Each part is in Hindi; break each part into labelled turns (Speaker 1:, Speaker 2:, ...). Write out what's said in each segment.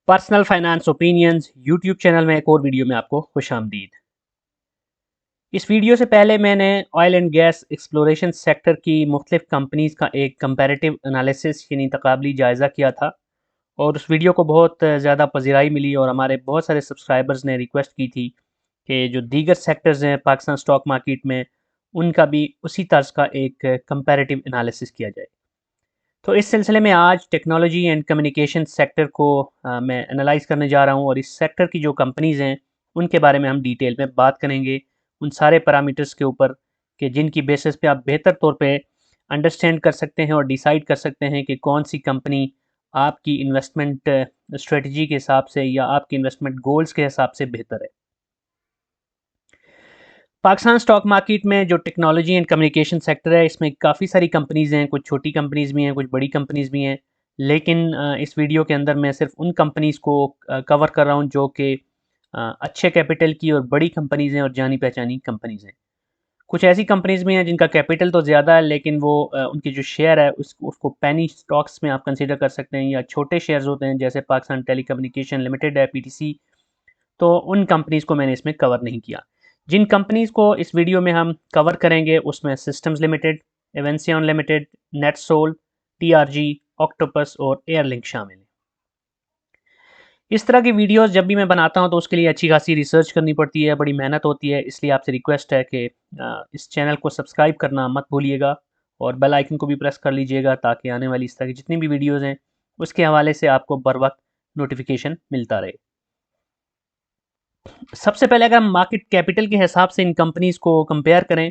Speaker 1: Personal finance opinions YouTube channel में एक और वीडियो में आपको खुशामदीद। इस वीडियो से पहले मैंने oil and gas exploration sector की मुख्तलिफ कंपनीज़ का एक कंपैरेटिव एनालिसिस यानी तकाबली जायज़ा किया था और उस वीडियो को बहुत ज़्यादा पज़ीराई मिली और हमारे बहुत सारे सब्सक्राइबर्स ने रिक्वेस्ट की थी कि जो दीगर सेक्टर्स हैं पाकिस्तान स्टॉक मार्केट में उनका भी उसी तर्ज का एक कंपैरेटिव एनालिसिस किया जाए। तो इस सिलसिले में आज टेक्नोलॉजी एंड कम्युनिकेशन सेक्टर को मैं एनालाइज करने जा रहा हूँ और इस सेक्टर की जो कंपनीज़ हैं उनके बारे में हम डिटेल में बात करेंगे उन सारे पैरामीटर्स के ऊपर कि जिनकी बेसिस पे आप बेहतर तौर पे अंडरस्टैंड कर सकते हैं और डिसाइड कर सकते हैं कि कौन सी कंपनी आपकी इन्वेस्टमेंट स्ट्रेटजी के हिसाब से या आपके इन्वेस्टमेंट गोल्स के हिसाब से बेहतर है। पाकिस्तान स्टॉक मार्केट में जो टेक्नोलॉजी एंड कम्युनिकेशन सेक्टर है इसमें काफ़ी सारी कंपनीज़ हैं, कुछ छोटी कंपनीज़ भी हैं, कुछ बड़ी कंपनीज़ भी हैं। लेकिन इस वीडियो के अंदर मैं सिर्फ उन कंपनीज़ को कवर कर रहा हूँ जो कि अच्छे कैपिटल की और बड़ी कंपनीज़ हैं और जानी पहचानी कंपनीज़ हैं। कुछ ऐसी कंपनीज़ भी हैं जिनका कैपिटल तो ज़्यादा है लेकिन वो उनकी जो शेयर है उसको पेनी स्टॉक्स में आप कंसीडर कर सकते हैं या छोटे शेयर्स होते हैं जैसे पाकिस्तान टेलीकम्युनिकेशन लिमिटेड है पीटीसी। तो उन कंपनीज़ को मैंने इसमें कवर नहीं किया। जिन कंपनीज़ को इस वीडियो में हम कवर करेंगे उसमें systems limited, Avanceon limited, NetSol, TRG, Octopus और एयरलिंक शामिल हैं। इस तरह की वीडियोस जब भी मैं बनाता हूं तो उसके लिए अच्छी खासी रिसर्च करनी पड़ती है, बड़ी मेहनत होती है। इसलिए आपसे रिक्वेस्ट है कि इस चैनल को सब्सक्राइब करना मत भूलिएगा और बेल आइकन को भी प्रेस कर लीजिएगा ताकि आने वाली इस तरह की जितनी भी वीडियोज़ हैं उसके हवाले से आपको बर वक्त नोटिफिकेशन मिलता रहे। सबसे पहले अगर हम मार्केट कैपिटल के हिसाब से इन कंपनीज़ को कंपेयर करें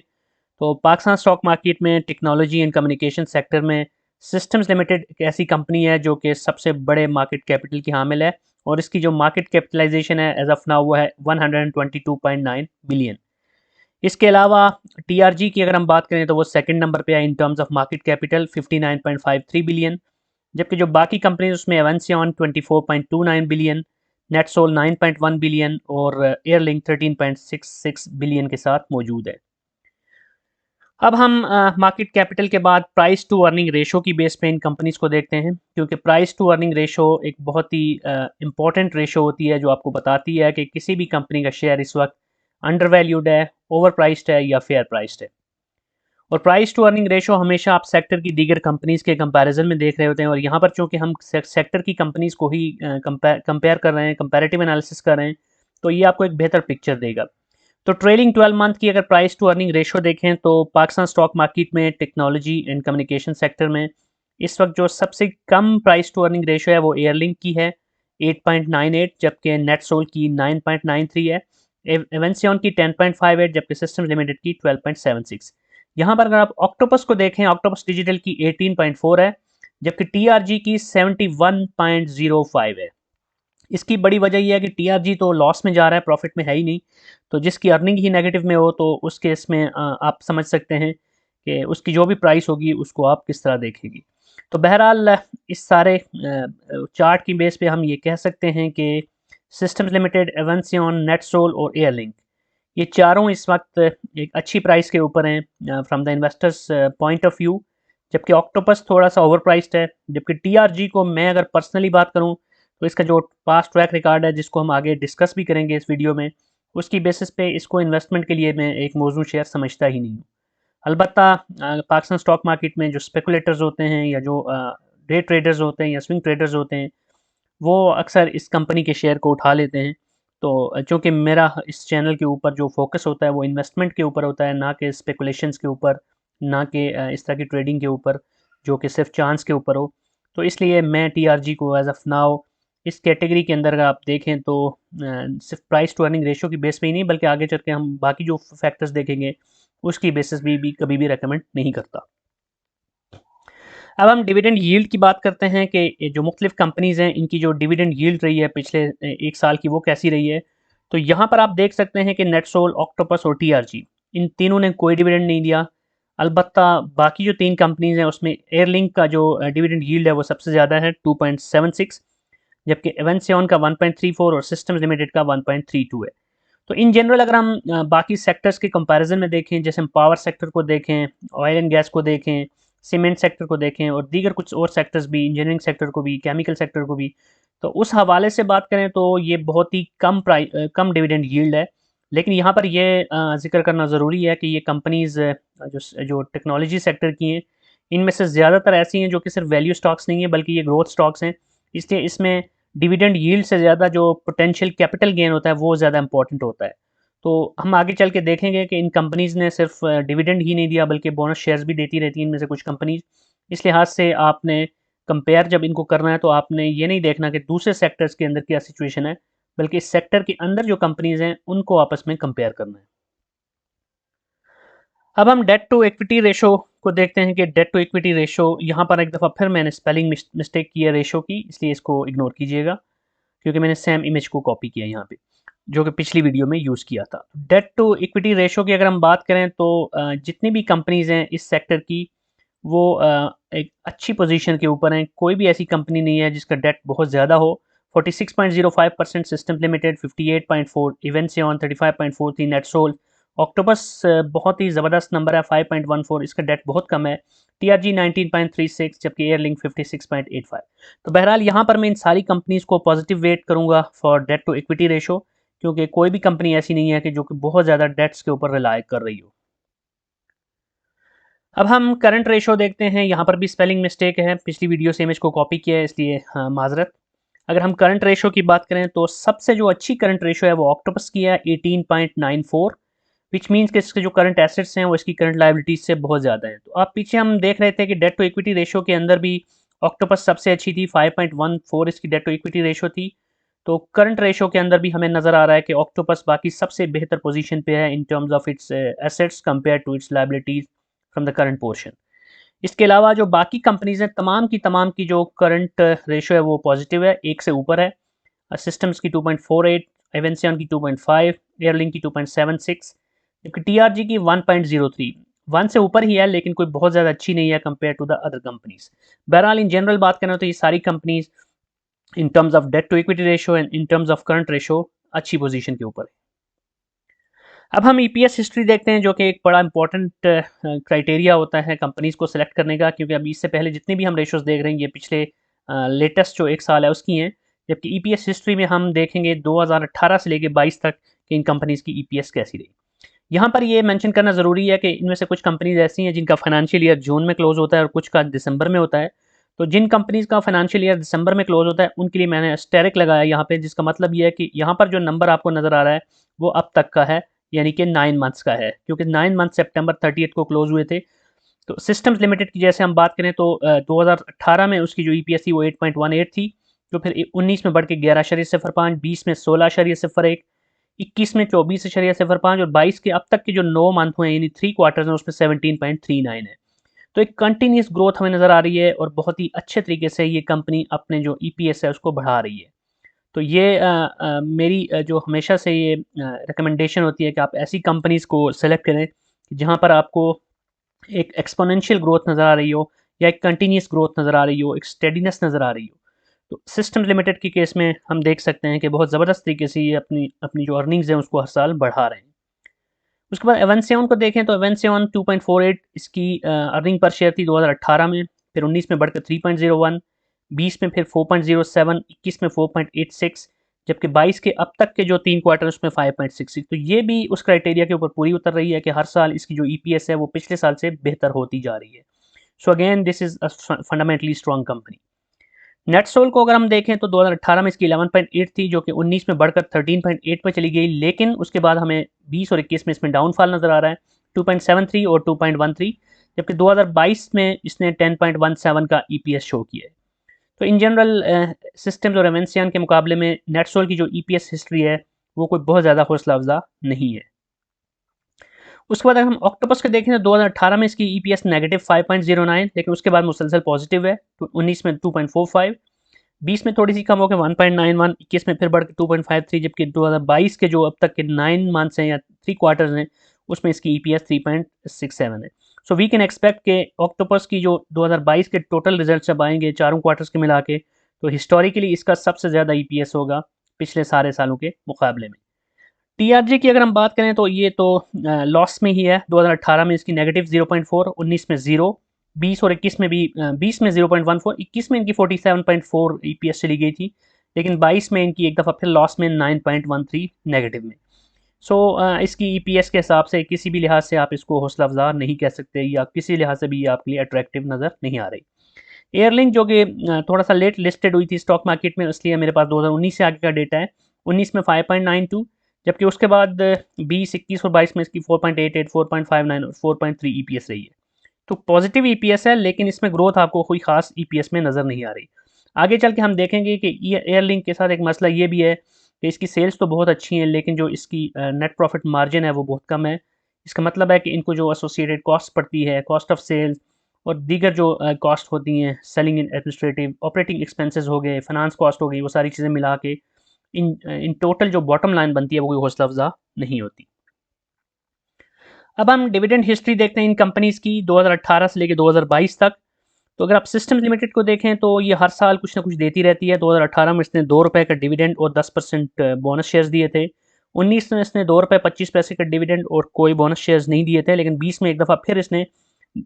Speaker 1: तो पाकिस्तान स्टॉक मार्केट में टेक्नोलॉजी एंड कम्युनिकेशन सेक्टर में सिस्टम्स लिमिटेड एक ऐसी कंपनी है जो कि सबसे बड़े मार्केट कैपिटल की हामिल है और इसकी जो मार्केट कैपिटलाइजेशन है एज ऑफ नाउ वो है 122.9 बिलियन। इसके अलावा टीआरजी की अगर हम बात करें तो वो सेकंड नंबर पे है in terms of market capital 59.53 billion. जबकि जो बाकी कंपनीज उसमें एवेंसियन 24.29 बिलियन, नेटसोल 9.1 बिलियन और एयरलिंक 13.66 बिलियन के साथ मौजूद है। अब हम मार्केट कैपिटल के बाद प्राइस टू अर्निंग रेशो की बेस पे इन कंपनीज को देखते हैं क्योंकि प्राइस टू अर्निंग रेशो एक बहुत ही इंपॉर्टेंट रेशो होती है जो आपको बताती है कि किसी भी कंपनी का शेयर इस वक्त अंडर वैल्यूड है, ओवर प्राइस्ड है या फेयर प्राइस्ड है। और प्राइस टू अर्निंग रेशो हमेशा आप सेक्टर की दीगर कंपनीज़ के कंपैरिजन में देख रहे होते हैं और यहाँ पर चूंकि हम सेक्टर की कंपनीज़ को ही कंपेयर कर रहे हैं, कंपैरेटिव एनालिसिस कर रहे हैं, तो ये आपको एक बेहतर पिक्चर देगा। तो ट्रेलिंग 12 मंथ की अगर प्राइस टू अर्निंग रेशो देखें तो पाकिस्तान स्टॉक मार्केट में टेक्नोलॉजी एंड कम्युनिकेशन सेक्टर में इस वक्त जो सबसे कम प्राइस टू अर्निंग रेशो है वो एयरलिंक की है 8.98, जबकि नेटसोल की 9.93 है, एवेंसियन की 10.58 जबकि सिस्टम लिमिटेड की 12.76। यहाँ पर अगर आप ऑक्टोपस को देखें ऑक्टोपस डिजिटल की 18.4 है जबकि टीआरजी की 71.05 है। इसकी बड़ी वजह यह है कि टीआरजी तो लॉस में जा रहा है, प्रॉफिट में है ही नहीं। तो जिसकी अर्निंग ही नेगेटिव में हो तो उस केस में आप समझ सकते हैं कि उसकी जो भी प्राइस होगी उसको आप किस तरह देखेंगी। तो बहरहाल इस सारे चार्ट की बेस पे हम ये कह सकते हैं कि सिस्टम्स लिमिटेड, एवेंसियन, नेटसोल और एयरलिंक ये चारों इस वक्त एक अच्छी प्राइस के ऊपर हैं from the investors point of view. जबकि ऑक्टोपस थोड़ा सा ओवर प्राइस्ड है। जबकि टीआरजी को मैं अगर पर्सनली बात करूं तो इसका जो पास्ट ट्रैक रिकॉर्ड है जिसको हम आगे डिस्कस भी करेंगे इस वीडियो में, उसकी बेसिस पे इसको इन्वेस्टमेंट के लिए मैं एक मौजूद शेयर समझता ही नहीं हूँ। अलबत्ता पाकिस्तान स्टॉक मार्केट में जो स्पेकुलेटर्स होते हैं या जो डे ट्रेडर्स होते हैं या स्विंग ट्रेडर्स होते हैं वो अक्सर इस कंपनी के शेयर को उठा लेते हैं। तो चूँकि मेरा इस चैनल के ऊपर जो फोकस होता है वो इन्वेस्टमेंट के ऊपर होता है, ना कि स्पेकुलेशंस के ऊपर, ना कि इस तरह की ट्रेडिंग के ऊपर जो कि सिर्फ चांस के ऊपर हो। तो इसलिए मैं टीआरजी को एज ऑफ नाउ इस कैटेगरी के अंदर अगर आप देखें तो सिर्फ प्राइस टू अर्निंग रेशो की बेस पे ही नहीं बल्कि आगे चल के हम बाकी जो फैक्टर्स देखेंगे उसकी बेसिस भी कभी भी रेकमेंड नहीं करता। अब हम डिविडेंड यील्ड की बात करते हैं कि ये जो मुख्तलिफ कंपनीज़ हैं इनकी जो डिविडेंड यील्ड रही है पिछले एक साल की वो कैसी रही है। तो यहाँ पर आप देख सकते हैं कि नेटसोल, ऑक्टोपस और टीआरजी इन तीनों ने कोई डिविडेंड नहीं दिया। अलबत्ता बाकी जो तीन कंपनीज़ हैं उसमें एयरलिंक का जो डिविडेंड यील्ड है वो सबसे ज़्यादा है 2.76, जबकि एवेंसियन का 1.34 और सिस्टम्स लिमिटेड का 1.32 है। तो इन जनरल अगर हम बाकी सेक्टर्स के कंपैरिजन में देखें, जैसे हम पावर सेक्टर को देखें, ऑयल एंड गैस को देखें, सीमेंट सेक्टर को देखें और दीगर कुछ और सेक्टर्स भी, इंजीनियरिंग सेक्टर को भी, केमिकल सेक्टर को भी, तो उस हवाले से बात करें तो ये बहुत ही कम डिविडेंड यील्ड है। लेकिन यहाँ पर ये ज़िक्र करना ज़रूरी है कि ये कंपनीज़ जो जो टेक्नोलॉजी सेक्टर की हैं, इनमें से ज़्यादातर ऐसी हैं जो कि सिर्फ वैल्यू स्टॉक्स नहीं है बल्कि ये ग्रोथ स्टॉक्स हैं। इसलिए इसमें डिविडेंड यील्ड से ज़्यादा जो पोटेंशियल कैपिटल गेन होता है वो ज़्यादा इंपॉर्टेंट होता है। तो हम आगे चल के देखेंगे कि इन कंपनीज़ ने सिर्फ डिविडेंड ही नहीं दिया बल्कि बोनस शेयर्स भी देती रहती हैं इनमें से कुछ कंपनीज़। इस लिहाज से आपने कंपेयर जब इनको करना है तो आपने ये नहीं देखना कि दूसरे सेक्टर्स के अंदर क्या सिचुएशन है, बल्कि इस सेक्टर के अंदर जो कंपनीज़ हैं उनको आपस में कंपेयर करना है। अब हम डेट टू इक्विटी रेशो को देखते हैं कि डेट टू इक्विटी रेशो, यहाँ पर एक दफ़ा फिर मैंने स्पेलिंग मिस्टेक की है रेशो की, इसलिए इसको इग्नोर कीजिएगा क्योंकि मैंने सेम इमेज को कॉपी किया यहाँ पे, जो कि पिछली वीडियो में यूज़ किया था। डेट टू इक्विटी रेशो की अगर हम बात करें तो जितनी भी कंपनीज़ हैं इस सेक्टर की वो एक अच्छी पोजीशन के ऊपर हैं। कोई भी ऐसी कंपनी नहीं है जिसका डेट बहुत ज़्यादा हो। 46.05% सिस्टम्स लिमिटेड, 58.4 इवेंसियन, 35.43 नेटसोल। ऑक्टोपस बहुत ही ज़बरदस्त नंबर है 5.14, इसका डेट बहुत कम है। टीआरजी 19.36 जबकि एयरलिंक 56.85। तो बहरहाल यहाँ पर मैं इन सारी कंपनीज़ को पॉजिटिव वेट करूँगा for debt to equity ratio, क्योंकि कोई भी कंपनी ऐसी नहीं है कि जो कि बहुत ज़्यादा डेट्स के ऊपर रिलाय कर रही हो। अब हम करंट रेशो देखते हैं, यहाँ पर भी स्पेलिंग मिस्टेक है, पिछली वीडियो से इमेज को कॉपी किया है इसलिए माजरत। अगर हम करंट रेशो की बात करें तो सबसे जो अच्छी करंट रेशो है वो ऑक्टोपस की है 18.94, विच मीन्स कि इसके जो करंट एसेट्स हैं वो इसकी करंट लाइबिलिटीज से बहुत ज़्यादा हैं। तो आप पीछे हम देख रहे थे कि डेट टू इक्विटी रेशो के अंदर भी ऑक्टोपस सबसे अच्छी थी, 5.14 इसकी डेट टू इक्विटी रेशो थी। तो करंट रेशो के अंदर भी हमें नज़र आ रहा है कि ऑक्टोपस बाकी सबसे बेहतर पोजीशन पे है in terms of its assets compare to its liabilities from the current portion. इसके अलावा जो बाकी कंपनीज हैं तमाम की जो करंट रेशो है वो पॉजिटिव है, एक से ऊपर है। सिस्टम्स की 2.48, एवेंसियन की 2.5, एयरलिंक की 2.76, जबकि टीआरजी की 1.03। 1 से ऊपर ही है लेकिन कोई बहुत ज़्यादा अच्छी नहीं है compare to the other companies. बहरहाल इन जनरल बात करें तो ये सारी companies in terms of debt to equity ratio and in terms of current ratio अच्छी पोजीशन के ऊपर है। अब हम ईपीएस हिस्ट्री देखते हैं जो कि एक बड़ा इंपॉर्टेंट क्राइटेरिया होता है कंपनीज को सिलेक्ट करने का, क्योंकि अभी इससे पहले जितनी भी हम रेशोज देख रहे हैं ये पिछले लेटेस्ट जो एक साल है उसकी हैं, जबकि ईपीएस हिस्ट्री में हम देखेंगे 2018 से लेकर 22 तक कि इन कंपनीज की ईपीएस कैसी रही। यहाँ पर ये मेंशन करना ज़रूरी है कि इनमें से कुछ कंपनीज ऐसी हैं जिनका फाइनेंशियल ईयर जून में क्लोज होता है और कुछ का दिसंबर में होता है। तो जिन कंपनीज का फाइनेंशियल ईयर दिसंबर में क्लोज होता है उनके लिए मैंने एस्टेरिक लगाया यहाँ पे, जिसका मतलब ये है कि यहाँ पर जो नंबर आपको नज़र आ रहा है वो अब तक का है, यानी कि 9 मंथ्स का है, क्योंकि 9 मंथ सितंबर 30 को क्लोज हुए थे। तो सिस्टम्स लिमिटेड की जैसे हम बात करें तो 2018 में उसकी जो ईपीएस थी वो 8.18 थी, जो फिर 19 में बढ़ के 11.05, 20 में 16.01, 21 में 24.05 और 22 के अब तक के जो 9 मंथ हुए यानी 3 क्वार्टर्स हैं उसमें 17.39 है। तो एक कंटिन्यूस ग्रोथ हमें नज़र आ रही है और बहुत ही अच्छे तरीके से ये कंपनी अपने जो ईपीएस है उसको बढ़ा रही है। तो ये मेरी जो हमेशा से ये रिकमेंडेशन होती है कि आप ऐसी कंपनीज़ को सेलेक्ट करें जहाँ पर आपको एक एक्सपोनेंशियल ग्रोथ नज़र आ रही हो या एक कंटिन्यूस ग्रोथ नज़र आ रही हो, एक स्टेडीनेस नज़र आ रही हो। तो सिस्टम लिमिटेड के केस में हम देख सकते हैं कि बहुत ज़बरदस्त तरीके से ये अपनी अपनी जो अर्निंग्स हैं उसको हर साल बढ़ा रहे हैं। उसके बाद एवेंसियन को देखें तो एवेंसियन 2.48 इसकी अर्निंग पर शेयर थी 2018 में, फिर 19 में बढ़कर 3.01, 20 में फिर 4.07, 21 में 4.86, जबकि 22 के अब तक के जो 3 क्वार्टर उसमें 5.66। तो ये भी उस क्राइटेरिया के ऊपर पूरी उतर रही है कि हर साल इसकी जो ईपीएस है वो पिछले साल से बेहतर होती जा रही है। So again this is a fundamentally strong company. NetSol को अगर हम देखें तो 2018 में इसकी 11.8 थी जो कि 19 में बढ़कर 13.8 पे चली गई, लेकिन उसके बाद हमें 20 और 21 में इसमें डाउनफॉल नज़र आ रहा है 2.73 और 2.13, जबकि 2022 में इसने 10.17 का ईपीएस शो किया है। तो इन जनरल सिस्टम्स और एवेंसियन के मुकाबले में नेटसोल की जो ईपीएस हिस्ट्री है वो कोई बहुत ज़्यादा हौसला अफजा नहीं है। उसके बाद अगर हम ऑक्टोपस के देखें तो 2018 में इसकी ईपीएस नेगेटिव 5.09, लेकिन उसके बाद मुसलसल पॉजिटिव है, तो 19 में 2.45, 20 में थोड़ी सी कम होकर 1.91, 21 में फिर बढ़ के 2.53, जबकि 2022 के जो अब तक के 9 मंथ्स हैं या 3 क्वार्टर्स हैं उसमें इसकी ईपीएस 3.67 है। सो वी कैन एक्सपेक्ट के ऑक्टोपस की जो 2022 के टोटल रिजल्ट जब आएंगे चारों क्वार्टर्स के मिला के, तो हिस्टोरिकली इसका सबसे ज़्यादा ईपीएस होगा पिछले सारे सालों के मुकाबले में। टीआरजी की अगर हम बात करें तो ये तो लॉस में ही है, 2018 में इसकी नेगेटिव 0.4, 19 में 0, 21 में 4.86, 22 में 3.9 और 23 में 4.87। सो वी कैन एक्सपेक्ट के ऑक्टोपस की जो 2022 के टोटल रिजल्ट्स जब आएंगे चारों क्वार्टर्स के मिला के, तो हिस्टोरिकली इसका सबसे ज़्यादा ईपीएस होगा पिछले सारे सालों के मुकाबले में। टीआरजी की अगर हम बात करें तो ये तो लॉस में ही है, 2018 में इसकी नेगेटिव 0.4, 20 और 21 में भी 20 में 0.14, 21 में इनकी 47.4 EPS चली गई थी, लेकिन 22 में इनकी एक दफ़ा फिर लॉस में 9.13 नेगेटिव में। सो इसकी EPS के हिसाब से किसी भी लिहाज से आप इसको हौसला अफजा नहीं कह सकते, या किसी लिहाज से भी आपके लिए अट्रैक्टिव नज़र नहीं आ रही। एयरलिंक जो कि थोड़ा सा लेट लिस्टेड हुई थी स्टॉक मार्केट में, इसलिए मेरे पास 2019 से आगे का डेटा है। 19 में 5.92, जबकि उसके बाद 20, 21 और 22 में इसकी 4.88, 4.59 और 4.3 EPS रही है। तो पॉजिटिव EPS है, लेकिन इसमें ग्रोथ आपको कोई खास EPS में नज़र नहीं आ रही। आगे चल के हम देखेंगे कि एयरलिंक के साथ एक मसला ये भी है कि इसकी सेल्स तो बहुत अच्छी हैं, लेकिन जो इसकी नेट प्रॉफिट मार्जिन है वो बहुत कम है। इसका मतलब है कि इनको जो एसोसिएटेड कॉस्ट पड़ती है, कॉस्ट ऑफ सेल्स और दीगर जो कॉस्ट होती हैं, selling and administrative, operating expenses हो गए, फाइनेंस कॉस्ट हो गई, वो सारी चीज़ें मिला के इन टोटल जो बॉटम लाइन बनती है वो कोई हौसला अफजा नहीं होती। अब हम डिविडेंड हिस्ट्री देखते हैं इन कंपनीज़ की 2018 से लेकर 2022 तक। तो अगर आप सिस्टम्स लिमिटेड को देखें तो ये हर साल कुछ ना कुछ देती रहती है। 2018 में इसने ₹2 का डिविडेंड और 10% बोनस शेयर्स दिए थे। 19 में इसने ₹2.25 का डिविडेंड और कोई बोनस शेयर्स नहीं दिए थे, लेकिन 20 में एक दफ़ा फिर इसने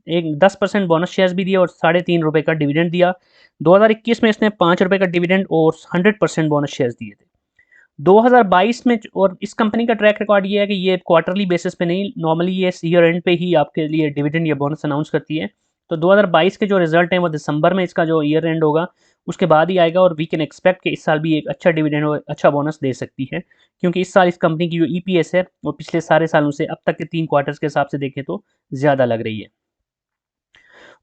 Speaker 1: एक 10% बोनस शेयर्स भी दिए और ₹3.5 का डिविडेंड दिया। 2021 में इसने ₹5 का डिविडेंड और 100% बोनस शेयर्स दिए थे। 2022 में और इस कंपनी का ट्रैक रिकॉर्ड ये है कि ये क्वार्टरली बेसिस पे नहीं, नॉर्मली ये ईयर एंड पे ही आपके लिए डिविडेंड या बोनस अनाउंस करती है। तो 2022 के जो रिजल्ट हैं वो दिसंबर में इसका जो ईयर एंड होगा उसके बाद ही आएगा, और वी कैन एक्सपेक्ट कि इस साल भी एक अच्छा डिविडेंड और अच्छा बोनस दे सकती है, क्योंकि इस साल इस कंपनी की जो EPS है वो पिछले सारे सालों से अब तक के 3 क्वार्टर्स के हिसाब से देखें तो ज़्यादा लग रही है।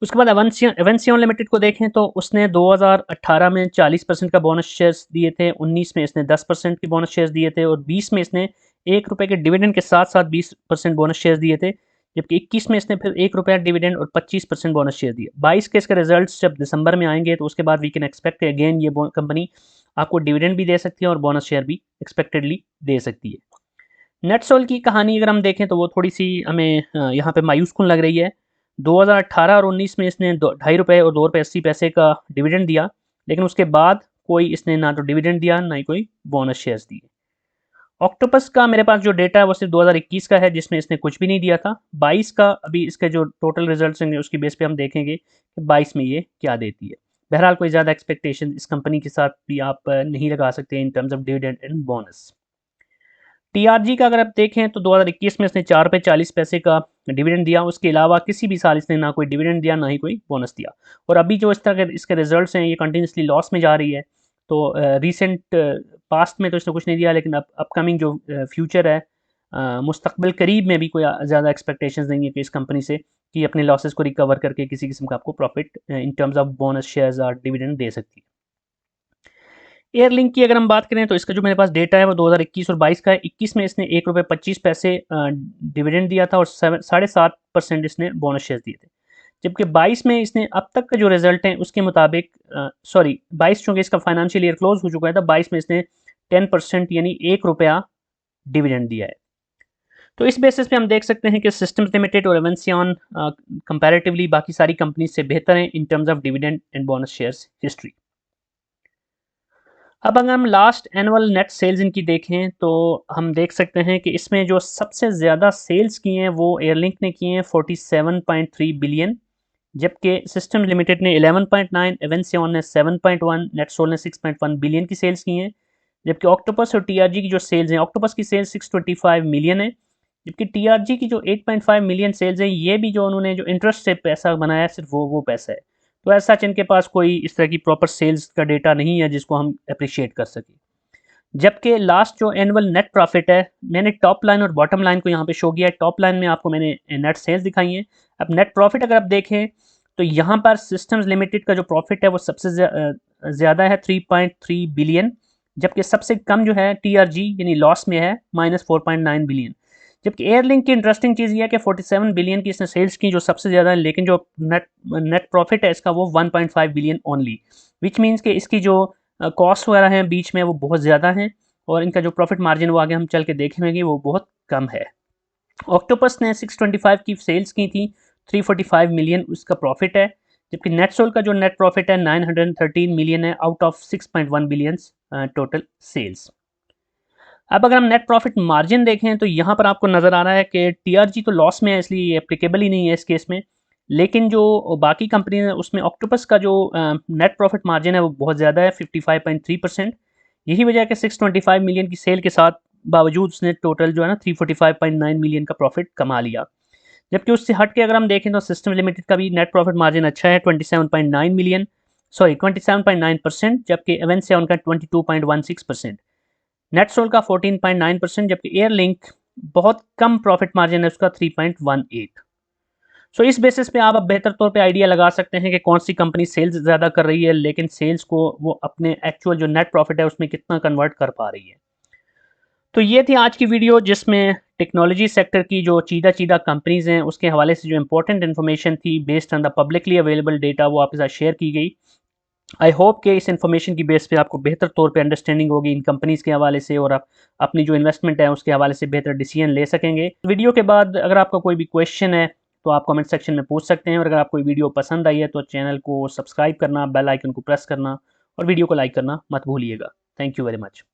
Speaker 1: उसके बाद एवेंसियन लिमिटेड को देखें तो उसने 2018 में 40% का बोनस शेयर्स दिए थे, 19 में इसने 10% के बोनस शेयर्स दिए थे, और 20 में इसने ₹1 के डिविडेंड के साथ साथ 20% बोनस शेयर्स दिए थे, जबकि 21 में इसने फिर ₹1 डिविडेंड और 25% बोनस शेयर दिए। 22 के इसके रिजल्ट्स जब दिसंबर में आएंगे तो उसके बाद वी कैन एक्सपेक्ट अगेन ये कंपनी आपको डिविडेंड भी दे सकती है और बोनस शेयर भी एक्सपेक्टेडली दे सकती है। नेटसोल की कहानी अगर हम देखें तो वो थोड़ी सी हमें यहाँ पे मायूस कुन लग रही है। 2018 और 19 में इसने ₹2.50 और ₹2.80 का डिविडेंड दिया, लेकिन उसके बाद कोई इसने ना तो डिविडेंड दिया ना ही कोई बोनस शेयर्स दिए। ऑक्टोपस का मेरे पास जो डेटा है वो सिर्फ 2021 का है, जिसमें इसने कुछ भी नहीं दिया था। 22 का अभी इसके जो टोटल रिजल्ट्स होंगे उसकी बेस पे हम देखेंगे कि 22 में ये क्या देती है। बहरहाल कोई ज़्यादा एक्सपेक्टेशन इस कंपनी के साथ भी आप नहीं लगा सकते इन terms of dividend and bonus. TRG का अगर आप देखें तो 2021 में इसने ₹4.40 का डिविडेंड दिया। उसके अलावा किसी भी साल इसने ना कोई डिविडेंड दिया ना ही कोई बोनस दिया, और अभी जो इस तरह के इसके रिजल्ट्स हैं ये कंटिन्यूसली लॉस में जा रही है। तो रीसेंट पास्ट में तो इसने कुछ नहीं दिया, लेकिन अब अपकमिंग जो फ्यूचर है, मुस्तकबिल करीब में भी कोई ज़्यादा एक्सपेक्टेशंस नहीं है कि इस कंपनी से कि अपने लॉसेस को रिकवर करके किसी किस्म का आपको profit in terms of bonus shares और डिविडेंड दे सकती है। एयरलिंक की अगर हम बात करें तो इसका जो मेरे पास डेटा है वो 2021 और 22 का है। 21 में इसने ₹1.25 डिविडेंड दिया था और 7.5% इसने बोनस शेयर दिए थे, जबकि 22 में इसने अब तक का जो रिजल्ट है उसके मुताबिक 22 चूँकि इसका फाइनेंशियल ईयर क्लोज हो चुका है, तो 22 में इसने 10% यानी ₹1 डिविडेंड दिया है। तो इस बेसिस पे हम देख सकते हैं कि सिस्टम्स लिमिटेड और एवेंसियन कंपैरेटिवली बाकी सारी कंपनी से बेहतर हैं इन terms of dividend and bonus shares history. अब अगर हम लास्ट एनुअल नेट सेल्स इनकी देखें तो हम देख सकते हैं कि इसमें जो सबसे ज़्यादा सेल्स की हैं वो एयरलिंक ने की हैं 47.3 बिलियन, जबकि सिस्टम लिमिटेड ने 11.9, एवेंसियन ने 7.1, नेटसोल ने 6.1 बिलियन की सेल्स की हैं। जबकि ऑक्टोपस और TRG की जो सेल्स हैं, ऑक्टोपस की सेल्स 625 मिलियन है, जबकि TRG की जो 8.5 मिलियन सेल्स हैं ये भी जो उन्होंने जो इंटरेस्ट से पैसा बनाया सिर्फ वो पैसा है। तो ऐसा इनके पास कोई इस तरह की प्रॉपर सेल्स का डेटा नहीं है जिसको हम अप्रिशिएट कर सकें। जबकि लास्ट जो एनुअल नेट प्रॉफिट है, मैंने टॉप लाइन और बॉटम लाइन को यहाँ पे शो किया है। टॉप लाइन में आपको मैंने नेट सेल्स दिखाई है। अब नेट प्रॉफिट अगर आप देखें तो यहाँ पर सिस्टम्स लिमिटेड का जो प्रॉफिट है वो सबसे ज़्यादा है 3.3 बिलियन, जबकि सबसे कम जो है TRG यानी लॉस में है -4.9 बिलियन। जबकि एयरलिंक की इंटरेस्टिंग चीज़ ये है कि 47 बिलियन की इसने सेल्स की जो सबसे ज़्यादा है, लेकिन जो नेट प्रॉफिट है इसका वो 1.5 बिलियन ओनली, विच मीन्स कि इसकी जो कॉस्ट वगैरह हैं बीच में वो बहुत ज़्यादा हैं, और इनका जो प्रॉफिट मार्जिन वो आगे हम चल के देखेंगे वो बहुत कम है। ऑक्टोपस ने 625 की सेल्स की थी, 345 मिलियन उसका प्रॉफिट है, जबकि नेटसोल का जो नेट प्रॉफिट है 913 मिलियन है out of 6.1 billion total sales. अब अगर हम नेट प्रॉफिट मार्जिन देखें तो यहाँ पर आपको नज़र आ रहा है कि TRG तो लॉस में है इसलिए ये एप्लीकेबल ही नहीं है इस केस में, लेकिन जो बाकी कंपनी है उसमें ऑक्टोपस का जो नेट प्रॉफिट मार्जिन है वो बहुत ज़्यादा है, 55.3%। यही वजह है कि 625 मिलियन की सेल के साथ बावजूद उसने टोटल जो है ना 345.9 मिलियन का प्रॉफिट कमा लिया। जबकि उससे हट के अगर हम देखें तो सिस्टम लिमिटेड का भी नेट प्रॉफिट मार्जिन अच्छा है, 27.9 मिलियन, सॉरी 27.9%, जबकि एवेंसिया उनका 22.16%, नेटसोल का 14.9%, जबकि एयरलिंक बहुत कम प्रॉफिट मार्जिन है उसका 3.18। सो इस बेसिस पे आप अब बेहतर तौर पे आइडिया लगा सकते हैं कि कौन सी कंपनी सेल्स ज़्यादा कर रही है, लेकिन सेल्स को वो अपने एक्चुअल जो नेट प्रॉफिट है उसमें कितना कन्वर्ट कर पा रही है। तो ये थी आज की वीडियो जिसमें टेक्नोलॉजी सेक्टर की जो चीदा चीदा कंपनीज हैं उसके हवाले से जो इंपॉर्टेंट इन्फॉर्मेशन थी based on the publicly available data वो आपके साथ शेयर की गई। आई होप कि इस इन्फॉर्मेशन की बेस पे आपको बेहतर तौर पे अंडरस्टैंडिंग होगी इन कंपनीज़ के हवाले से, और आप अपनी जो इन्वेस्टमेंट है उसके हवाले से बेहतर डिसीजन ले सकेंगे। वीडियो के बाद अगर आपका कोई भी क्वेश्चन है तो आप कमेंट सेक्शन में पूछ सकते हैं, और अगर आपको वीडियो पसंद आई है तो चैनल को सब्सक्राइब करना, बेल आइकन को प्रेस करना और वीडियो को लाइक करना मत भूलिएगा। Thank you very much.